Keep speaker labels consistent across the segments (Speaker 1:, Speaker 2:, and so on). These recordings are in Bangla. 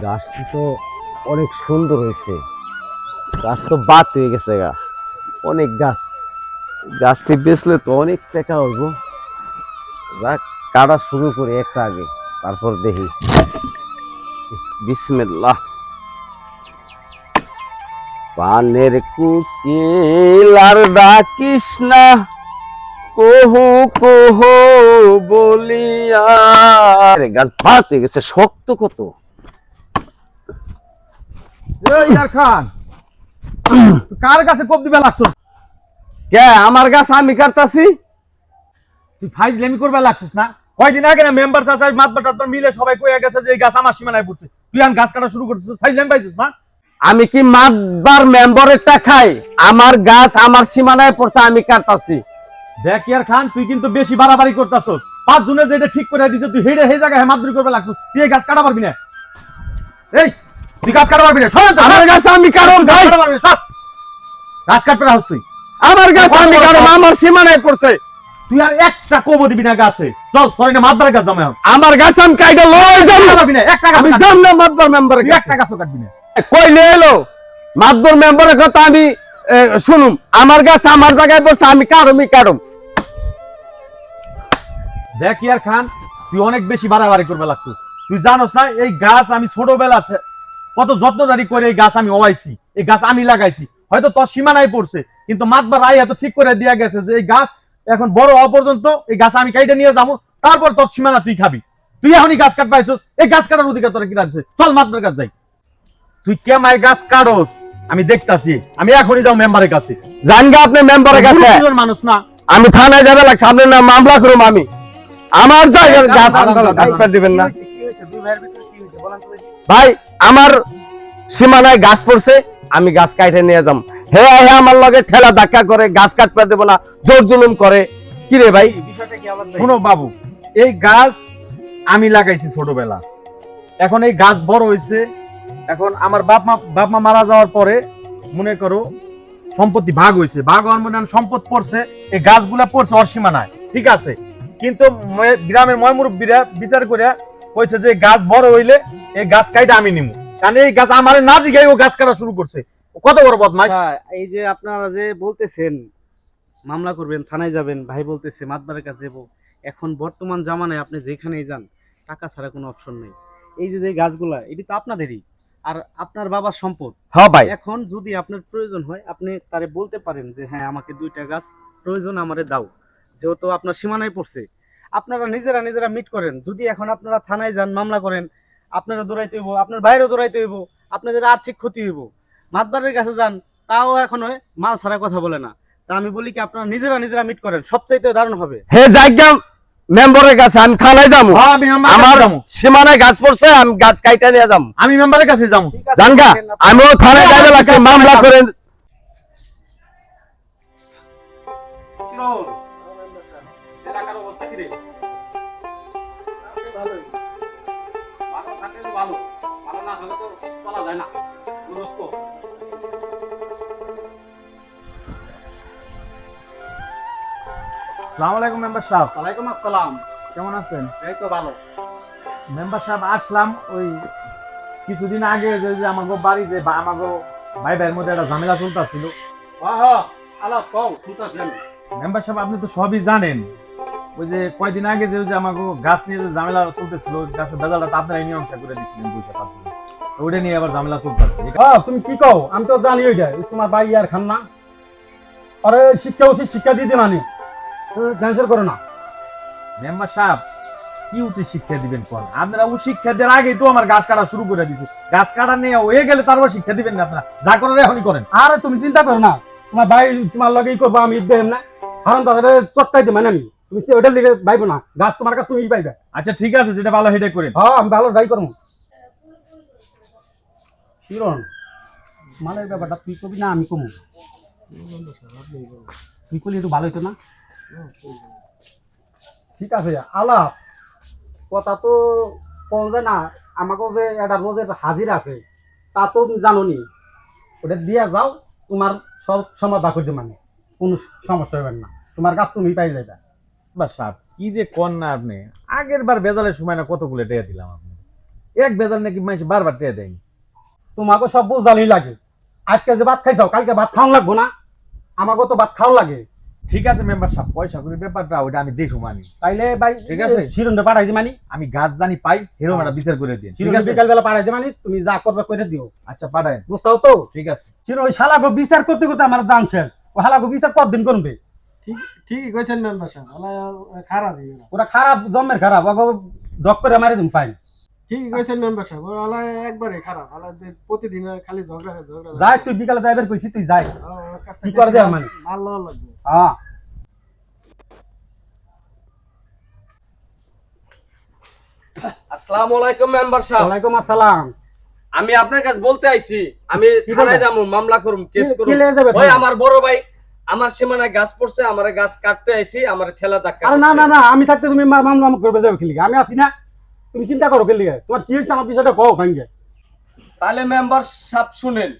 Speaker 1: গাছটি তো অনেক সুন্দর হয়েছে। গাছ তো বাদ হয়ে গেছে গা, অনেক গাছ। গাছটি বেচলে তো অনেক টাকা হইব। যাক, কাটা শুরু করি একটা আগে, তারপর দেখি। বিসমিল্লাহ। পানের কুকিলার ডাকিস না, কোহু কোহু বলিয়া। গাছ বাদ হয়ে গেছে, শক্ত কত।
Speaker 2: খান কার কাছে কোপ দিবে লাগছো?
Speaker 1: কে আমার গাছ আমি কাটতাছি?
Speaker 2: তুই ফাইজলামি করবে লাগছিস না? কয়দিন আগে না মেম্বার চাচাই মাতবার টাতবার মিলে সবাই কইয়া গেছে যে এই গাছ আমার সীমানায় পড়ছে, তুই আন গাছ কাটা শুরু করছিস, ফাইজলামি পাইছিস না?
Speaker 1: আমি কি মাতবার মেম্বারেরটা খাই? আমার গাছ আমার সীমানায় পড়ছে, আমি কাটতাছি।
Speaker 2: দেখ ইয়ার খান, তুই কিন্তু বেশি বাড়াবাড়ি করতাছস। 5 জুনে যেটা ঠিক করে দিছে তুই হেডে হে জায়গায় মাতবরি করবে লাগছিস। তুই এই গাছ কাটা পারবি না। এই তুই গাছ কাটা পারবি না। শোন,
Speaker 1: আমার গাছ আমি কাটব ভাই।
Speaker 2: গাছ কাটতে রাখছ তুই?
Speaker 1: আমার গাছ আমি কাটব, আমার সীমানায় পড়ছে।
Speaker 2: তুই আর একটা কোবো দিবি না গাছে। চল সরে না মাতবারের গাছ জমা।
Speaker 1: আমার গাছ আমি কাইটা লই যাব
Speaker 2: পারবি না। একটা গাছ
Speaker 1: আমি যাব না মাতবার মেম্বারের কাছে।
Speaker 2: একটা গাছও কাটবি না।
Speaker 1: কই লে এলো মাতবার মেম্বারের কথা আমি শুনুম। আমার গাছ আমার জায়গায় পড়ছে, আমি কাটবই কাটব।
Speaker 2: দেখ ইয়ার খান, তুই অনেক বেশি বাড়াবাড়ি করবে লাগছিস। তুই জানোস না এই গাছ আমি ছোটবেলা কত যত্নদারি করে এই গাছ আমি ওয়াইছি, এই গাছ আমি লাগাইছি। হয়তো তোর সীমানায় পড়ছে, কিন্তু মাতবার আই এত ঠিক করে দিয়া গেছে যে এই গাছ এখন বড় হওয়া পর্যন্ত এই গাছ আমি কাইটে নিয়ে যাবো, তারপর তোর সীমানা তুই খাবি। তুই এখনই গাছ কাট পাইছিস, এই গাছ কাটার অধিকার তোরা কি রাখছে? চল মাতবার কাছে যাই। তুই কেমাই গাছ কাটস আমি দেখতাছি, আমি এখনই যাও মেম্বারের কাছে।
Speaker 1: জানগা আপনি মেম্বারের কাছে?
Speaker 2: মানুষ না,
Speaker 1: আমি থানায় যাবে লাগছে, আপনার না মামলা করুম আমি। আমার জায়গার গাছ কাটতে দিবেন না ভাই। আমার সীমানায় গাছ পড়ছে, আমি গাছ কাটে নিয়ে যাম। হে হে আমার লগে ঠেলা ধাক্কা করে, গাছ কাটতে দেব না, জোর জুলুম করে। কি রে ভাই?
Speaker 2: শোনো বাবু, এই গাছ আমি লাগাইছি ছোটবেলা, এখন এই গাছ বড় হয়েছে। এখন আমার বাপ মা মারা যাওয়ার পরে মনে করো সম্পত্তি ভাগ হয়েছে, ভাগ হওয়ার মনে সম্পদ পড়ছে, এই গাছগুলা পড়ছে অসীমানায়, ঠিক আছে। কিন্তু গ্রামের ময়মুরব্বীরা বিচার করে কইছে যে গাছ বড় হইলে এই গাছ কাইটা আমি নিমু, কারণ এই গাছ আমার না জিগাই ও গাছ কাটা শুরু করছে। কত বড় বদমাইশ!
Speaker 3: এই যে আপনারা যে বলতেছেন মামলা করবেন, থানায় যাবেন, ভাই বলতেছে মাতবারের কাছে যাবো। এখন বর্তমান জামানায় আপনি যেখানেই যান টাকা ছাড়া কোনো অপশন নেই। এই যে গাছগুলা এটি তো আপনাদেরই, আর আপনার বাবার সম্পদ।
Speaker 1: হ্যাঁ ভাই।
Speaker 3: এখন যদি আপনার প্রয়োজন হয় আপনি তারে বলতে পারেন যে হ্যাঁ আমাকে 2টা গাছ প্রয়োজন, আমারে দাও। যেহেতু আপনার সীমানায় পড়ছে, আপনারা নিজেরা মিট করেন। যদি এখন আপনারা থানায় যান, মামলা করেন, আপনারা দৌড়াইতে হইব, আপনার বাইরেও দৌড়াইতে হইব, আপনাদের আর্থিক ক্ষতি হইব। মাতবারের কাছে যান, তাও এখন মাল ছাড়া কথা বলে না। তা আমি বলি কি আপনারা নিজেরা মিট করেন, সবচাইতে দারুণ হবে।
Speaker 1: হে জায়গা মেম্বারের কাছে আমি থানায় যাবো। আমার সীমানায় গাছ পড়ছে, আমি গাছ কাইটা নিয়ে যাবো।
Speaker 2: আমি মেম্বারের কাছে যাবো।
Speaker 1: জানগা আমিও থানায় যাবে লাগছে, মামলা করে।
Speaker 3: এলাকার অবস্থা কি রে? ভালোই, ভালো থাকলে তো ভালো, ভালো না হলে তো চলা যায় না।
Speaker 2: আসসালামু আলাইকুম মেম্বার সাহেব।
Speaker 3: ওয়ালাইকুম আসসালাম।
Speaker 2: কেমন আছেন?
Speaker 3: এই তো ভালো।
Speaker 2: মেম্বার সাহেব আসলাম ওই কিছুদিন আগে যে আমাকে বাড়ি যে আমাকে ভাই ভাইয়ের মধ্যে একটা ঝামেলা চলতেছিল।
Speaker 3: আলাপ কও শুনতেছেন।
Speaker 2: মেম্বার সাহেব আপনি তো সবই জানেন, ওই যে কয়দিন আগে যে আমাকে গাছ নিয়ে যে ঝামেলা চলতেছিল, গাছের বেজালটা তো আপনারাই মীমাংসা করে দিচ্ছিলেন 2-5 দিন, ওইটা নিয়ে আবার ঝামেলা চলতেছে।
Speaker 4: তুমি কি কও? আমি তো জানি ওইটা তোমার ভাই আর খান না। আরে শিক্ষা উচিত শিক্ষা দিয়ে দিন, আনি ক্যান্সেল করো না।
Speaker 2: মেম্বার সাহেব কি উচিত শিক্ষা দিবেন কোন? আপনারা ও শিক্ষা দেওয়ার আগেই তো আমার গাছ কাটা শুরু করে দিচ্ছে। গাছ কাটা নিয়ে হয়ে গেলে তারপর শিক্ষা দিবেন না? আপনারা যা করেন এখনই করেন।
Speaker 4: আরে তুমি চিন্তা করো না, তোমার ভাই তোমার লগেই করবো, আমি দেব না। কারণ তাদের চটকাই দেবেন আমি, তুমি ওইটার লিগে পাইবো না। গাছ তোমার কাছে তুমি পাইবে।
Speaker 2: আচ্ছা ঠিক আছে, যেটা ভালো সেটাই করেন।
Speaker 4: হ্যাঁ আমি ভালো ট্রাই করবো। কিরণ মালের ব্যাপারটা তুই কবি না আমি কমু? তুই করলে একটু ভালো হইতো না? ঠিক আছে আলাপ কথা তো কম যায় না। আমাকে যে একটা রোজের হাজির আছে তা তো জানো নি, ওটা দিয়ে যাও, তোমার সব সমাধা করছে, মানে কোনো সমস্যা হবে না, তোমার কাজ তুমি পাই যাবে।
Speaker 2: বা সাহেব কি যে কন না আপনি, আগের বার বেজালের সময় না কতগুলো টেয়া দিলাম আপনি। এক বেজাল নাকি মানুষ বারবার টেয়া দেয়।
Speaker 4: তোমাকে সব বোঝালি লাগে। আজকে যে ভাত খাইছাও কালকে ভাত খাওয়ান লাগবো না? আমাকে তো ভাত খাওয়া লাগে।
Speaker 2: ঠিক আছে মেম্বার সাহেব, পয়সা করে ব্যাপারটা ওটা আমি দেখো মানি।
Speaker 4: তাইলে ভাই
Speaker 2: ঠিক আছে।
Speaker 4: শিরনটা পাঠাই দি মানি।
Speaker 2: আমি গাছ জানি পাই, হেরো একটা বিচার করে দিন। ঠিক
Speaker 4: শিরন
Speaker 2: আছে,
Speaker 4: বিকাল বেলা পাঠাই দি মানি, তুমি যা করবে করে দিও।
Speaker 2: আচ্ছা পাঠায়।
Speaker 4: বুঝছাও তো?
Speaker 2: ঠিক আছে।
Speaker 4: শিরন ওই শালাকে বিচার করতে করতে আমার জান শেষ। ও শালাকে বিচার কতদিন করবে?
Speaker 5: ঠিকই কইছেন মেম্বার সাহেব, খারাপ
Speaker 4: ওরা খারাপ, জন্মের খারাপ, ওকে ডক করে মারি দিন ফাইন।
Speaker 5: ঠিকই কইছেন মেম্বার সাহেব, ওরা একবারে খারাপ, প্রতিদিন খালি ঝগড়া
Speaker 4: যাই তুই বিকালে যাইবার কইছি, তুই যাই। কি করে দেয়া মানে?
Speaker 5: মাল লওয়া লাগবে।
Speaker 4: হ্যাঁ
Speaker 1: আসসালামু আলাইকুম মেম্বার সাহেব।
Speaker 4: ওয়ালাইকুম আসসালাম।
Speaker 1: আমি আপনার কাছে বলতে আইছি, আমি
Speaker 4: কি
Speaker 1: থানায়
Speaker 4: বলবেন?
Speaker 1: যাবো, মামলা করুম, কেস
Speaker 4: কি-
Speaker 1: করুম।
Speaker 4: কি লয়ে যাবে
Speaker 1: ওই
Speaker 4: থানায়?
Speaker 1: আমার বড় ভাই আমার সীমানায় গাছ পড়ছে, আমার গাছ কাটতে আইছি, আমার ঠেলা ধাক্কা
Speaker 4: আরে না
Speaker 1: করছে।
Speaker 4: না না, আমি থাকতে তুমি মামলা করবে যাবে খেলি, আমি আছি না। তুমি চিন্তা করো খেলি, তোমার কি হয়েছে আমার বিষয়টা কও খাইগে।
Speaker 1: তাহলে মেম্বার সাহেব শুনেন,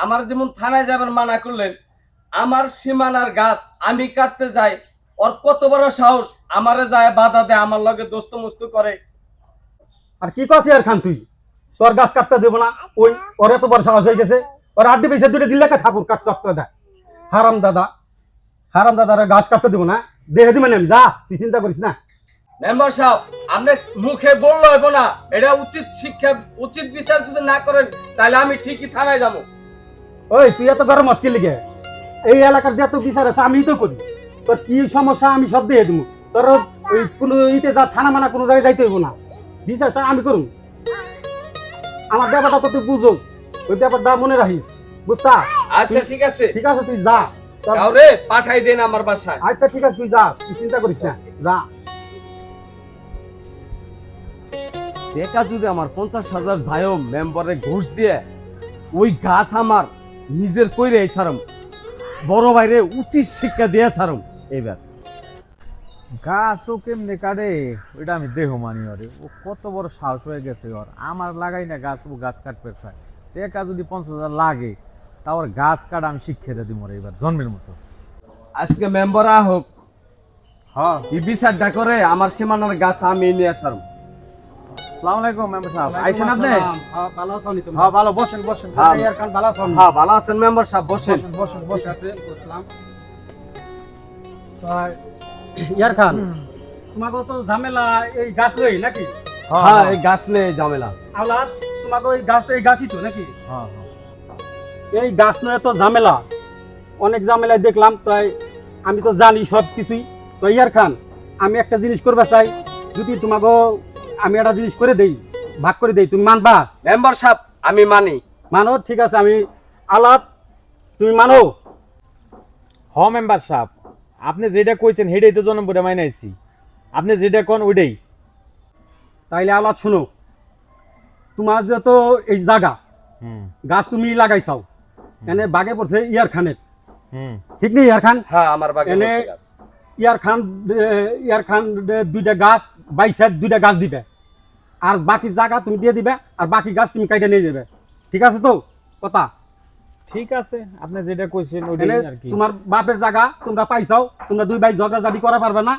Speaker 1: আমার যেমন থানায় যাবেন মানা করলেন, আমার সীমানার গাছ আমি কাটতে যাই, ওর কত বড় সাহস, আমারে যায় বাধা দেয়, আমার লগে দোস্ত মুস্ত করে।
Speaker 4: আর কি কছি আর খান তুই, তোর গাছ কাটতে দেবো না? ওই ওর এত বড় সাহস হয়ে গেছে, ওর আড্ডি পয়সা দুটো দিলে ঠাকুর কাট চক্র দেয়। হারাম দাদা, হারাম দাদা, গাছ কাটতে দেবো না, দেখে দিবেন আমি, যা তুই চিন্তা করিস না।
Speaker 1: মেম্বার সাহেব আপনি মুখে বললে হইব না, এটা উচিত শিক্ষা, উচিত বিচার যদি না করেন তাহলে আমি ঠিকই থানায় যাবো।
Speaker 4: ওই তুই এত গরম মুশকিল লিখে, এই এলাকার যত বিচার আছে আমি তো করি, তোর কি সমস্যা আমি সব দিয়ে দিব। তোর ওই কোনো ইতে যা থানা মানা কোনো জায়গায় যাইতে হইব না, বিচার সব আমি করুন। আমার ব্যাপারটা তো তুই বুঝো, ওই ব্যাপারটা মনে রাখিস, বুঝছা?
Speaker 1: আচ্ছা ঠিক আছে,
Speaker 4: ঠিক আছে তুই যা। তোর-
Speaker 1: কাউরে পাঠাই দেন আমার বাসায়।
Speaker 4: আচ্ছা ঠিক আছে তুই যা, তুই চিন্তা করিস না, যা।
Speaker 1: দেখা যদি আমার 50,000 যায়ও মেম্বারে ঘুষ দিয়ে ওই গাছ আমার নিজের কইরে ছাড়ম, বড় ভাইরে উচিত শিক্ষা দিয়ে ছাড়ম। এবার
Speaker 2: গাছ ও কেমনে কাটে ওইটা আমি দেখো মানি। ওরে ও কত বড় সাহস হয়ে গেছে ওর, আমার লাগাই না গাছ, ও গাছ কাটতে চায়। টাকা যদি 50,000 লাগে তা ওর গাছ কাটা আমি শিক্ষা দিয়ে দিব এবার জন্মের মতো।
Speaker 1: আজকে মেম্বার হোক, হ্যাঁ এই বিচারটা করে আমার সীমানার গাছ আমি নিয়ে ছাড়ম।
Speaker 2: আসসালামু আলাইকুম মেম্বার সাহেব, আইছেন আপনি?
Speaker 4: হ্যাঁ, ভালো আছো নি তুমি?
Speaker 2: হ্যাঁ ভালো, বসেন বসেন
Speaker 1: হ্যাঁ।
Speaker 4: এই আর কাল ভালো আছো নি?
Speaker 1: হ্যাঁ ভালো আছেন মেম্বার সাহেব, বসেন।
Speaker 2: বসেন
Speaker 4: ঠিক
Speaker 2: বসেন।
Speaker 4: আছে, বসলাম। তো, ইয়ার খান, তোমাকে তো ঝামেলা এই গাছ লই নাকি?
Speaker 1: হ্যাঁ এই গাছ নিয়ে ঝামেলা।
Speaker 4: আওলাদ, তোমাকে ওই গাছ, এই গাছই তো নাকি?
Speaker 2: হ্যাঁ হ্যাঁ।
Speaker 4: এই গাছ নিয়ে তো ঝামেলা, অনেক ঝামেলায় দেখলাম। তাই আমি তো জানি সব কিছুই। তো ইয়ার খান, আমি একটা জিনিস করবে চাই, যদি তোমাকে আমি একটা জিনিস করে দেই, ভাগ করে দেই, তুমি মানবা?
Speaker 1: মেম্বার সাহেব আমি মানি।
Speaker 4: মানো? ঠিক আছে, আমি আলাদ, তুমি মানো?
Speaker 2: হ মেম্বার সাহেব, আপনি যেটা কইছেন সেটাই তো জনপুরে মাইনাইছি, আপনি যেটা কোন ওইটাই।
Speaker 4: তাইলে আলাদ শুনো, তোমার যত এই জায়গা
Speaker 2: হুম
Speaker 4: গাছ তুমি লাগাইছাও, এনে বাগে পড়ছে ইয়ার খানের,
Speaker 2: হুম।
Speaker 4: ঠিক নেই? ইয়ার খান,
Speaker 1: হ্যাঁ আমার বাগানে
Speaker 4: এনে
Speaker 1: বসে গাছ।
Speaker 4: ইয়ার খান দুইটা গাছ, বাই সাইড দুইটা গাছ দিবে, আর বাকি জায়গা তুমি দিয়ে দিবে, আর বাকি গাছ তুমি কাইটে নিয়ে যাবে। ঠিক আছে তো কথা?
Speaker 2: ঠিক আছে, আপনি যেটা কইছেন
Speaker 4: এনে
Speaker 2: ওইটাই আর কি।
Speaker 4: তোমার বাপের জায়গা তোমরা পাইছাও, তোমরা দুই ভাই ঝগড়া জাবি করা পারবে না,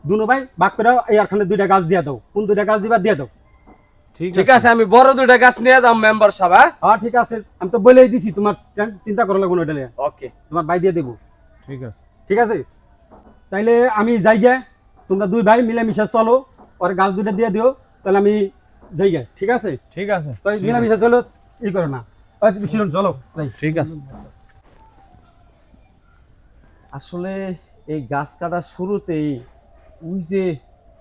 Speaker 4: দুনো ভাই ভাগ করে ইয়ার খানে দুইটা গাছ দিয়ে দাও। কোন দুইটা গাছ দিবা দিয়ে দাও।
Speaker 1: ঠিক আছে আমি বড় দুইটা গাছ নিয়ে যাও মেম্বার সাহেব। হ্যাঁ
Speaker 4: হ্যাঁ ঠিক আছে, আমি তো বলেই দিছি, তোমার চিন্তা করো লাগবে না ওটা নিয়ে,
Speaker 1: ওকে
Speaker 4: তোমার ভাই দিয়ে দেবো।
Speaker 2: ঠিক আছে।
Speaker 4: ঠিক আছে, তাইলে আমি যাই গে, তোমরা দুই ভাই মিলেমিশে চলো, ওর গাছ দুইটা দিয়ে দিও, তাহলে আমি যাই গে। ঠিক আছে,
Speaker 2: ঠিক আছে।
Speaker 4: তো মিলেমিশে চলো, ই করো না। শিরন চলো যাই।
Speaker 2: ঠিক আছে।
Speaker 1: আসলে এই গাছ কাটার শুরুতেই ওই যে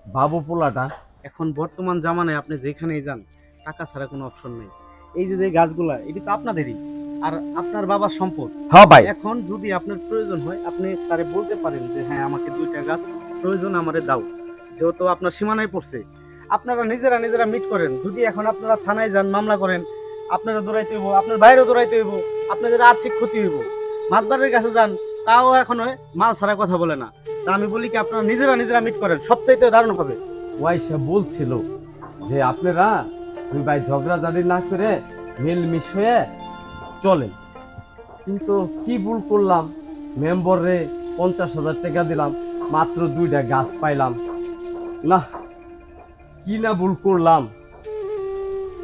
Speaker 1: বাবু পোলাটা,
Speaker 3: এখন বর্তমান জামানায় আপনি যেখানেই যান টাকা ছাড়া কোনো অপশন নেই। এই যে গাছগুলা এটি তো আপনাদেরই, আর আপনার বাবার সম্পদ।
Speaker 1: হ্যাঁ ভাই,
Speaker 3: এখন যদি আপনার প্রয়োজন হয় আপনি তারে বলতে পারেন যে হ্যাঁ আমাকে 2টা গাছ প্রয়োজন, আমারে দাও। যেহেতু আপনার সীমানায় পড়ছে, আপনারা নিজেরা নিজেরা মিট করেন। যদি এখন আপনারা থানায় যান, মামলা করেন, আপনারা দৌড়াইতে হইব, আপনার বাইরেও দৌড়াইতে হইব, আপনাদের আর্থিক ক্ষতি হইব। মাতবারের কাছে যান, তাও এখন মাল ছাড়া কথা বলে না। তা আমি বলি কি আপনারা নিজেরা নিজেরা মিট করেন, সবচাইতে দারুণ হবে।
Speaker 1: ওয়াইসা বলছিল যে আপনারা দুই ভাই ঝগড়াঝাড়ি না করে মিলমিশ হয়ে চলেন, কিন্তু কি ভুল করলাম, মেম্বরে 50,000 টাকা দিলাম, মাত্র 2টা গাছ পাইলাম না, কি না ভুল করলাম।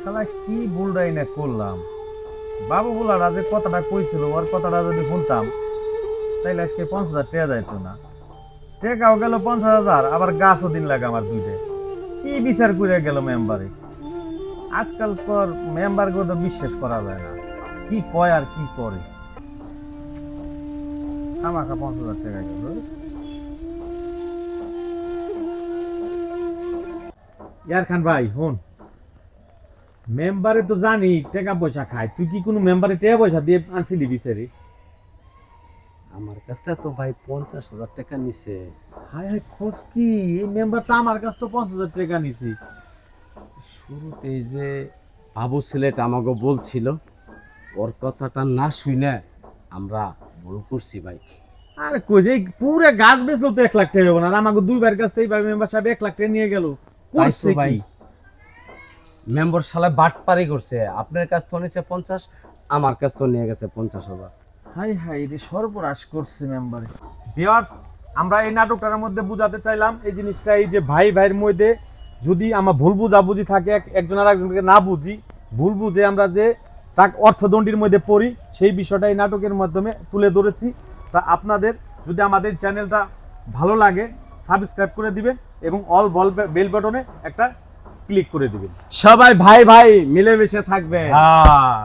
Speaker 2: শালা কি ভুলটাই না করলাম। বাবু বুলারা যে কথাটা কইছিল ওর কথাটা যদি শুনতাম তাইলে আজকে 50,000 টাকা যাইতো না। টাকাও গেল 50,000, আবার গাছও দিন লাগে আমার দুইটা। কি বিচার করে গেল মেম্বারে। আজকাল পর মেম্বার তো বিশ্বাস করা যায় না, কি কয় আর কি করে। আমাকে 50,000 টাকা গেল। ইয়ার খান ভাই হন, মেম্বারে তো জানি টাকা পয়সা খায়, তুই কি কোনো মেম্বারে টাকা পয়সা দিয়ে আনছিলি বিচারি?
Speaker 1: আমার কাছ থেকে তো ভাই 50,000 টাকা নিছে।
Speaker 2: হায় হায়, খোঁজ কি? এই মেম্বার তো আমার কাছ তো 50,000 টাকা নিছি।
Speaker 1: শুরুতেই যে বাবু ছেলেটা আমাকে বলছিল, ওর কথাটা না শুনে আমরা ভুল করছি ভাই।
Speaker 2: আরে কই যে পুরো গাছ বেচলো তো 1 লাখ টাকা হবে না, আর আমাকে দুইবার কাছ থেকে এইভাবে মেম্বার সাহেব 1 লাখ টাকা নিয়ে গেল।
Speaker 1: তাই তো
Speaker 2: করছে
Speaker 1: ভাই,
Speaker 2: কি?
Speaker 1: মেম্বার শালা বাটপারি করছে। আপনার কাছ থেকে নিছে 50, আমার কাছ থেকে নিয়ে গেছে 50,000।
Speaker 2: হাই হাই রে, সর্বনাশ করছে মেম্বারে। ভিউয়ার্স, আমরা এই নাটকটার মধ্যে বুঝাতে চাইলাম এই জিনিসটা, এই যে ভাই ভাইয়ের মধ্যে যদি আমার ভুল বুঝাবুঝি থাকে, একজন আর একজনকে না বুঝি, ভুল বুঝে আমরা যে তাক অর্থদণ্ডির মধ্যে পড়ি, সেই বিষয়টা এই নাটকের মাধ্যমে তুলে ধরেছি। তা আপনাদের যদি আমাদের চ্যানেলটা ভালো লাগে সাবস্ক্রাইব করে দিবেন এবং অল বেল বাটনে একটা ক্লিক করে দিবেন।
Speaker 1: সবাই ভাই ভাই মিলেমিশে থাকবে।
Speaker 2: হ্যাঁ।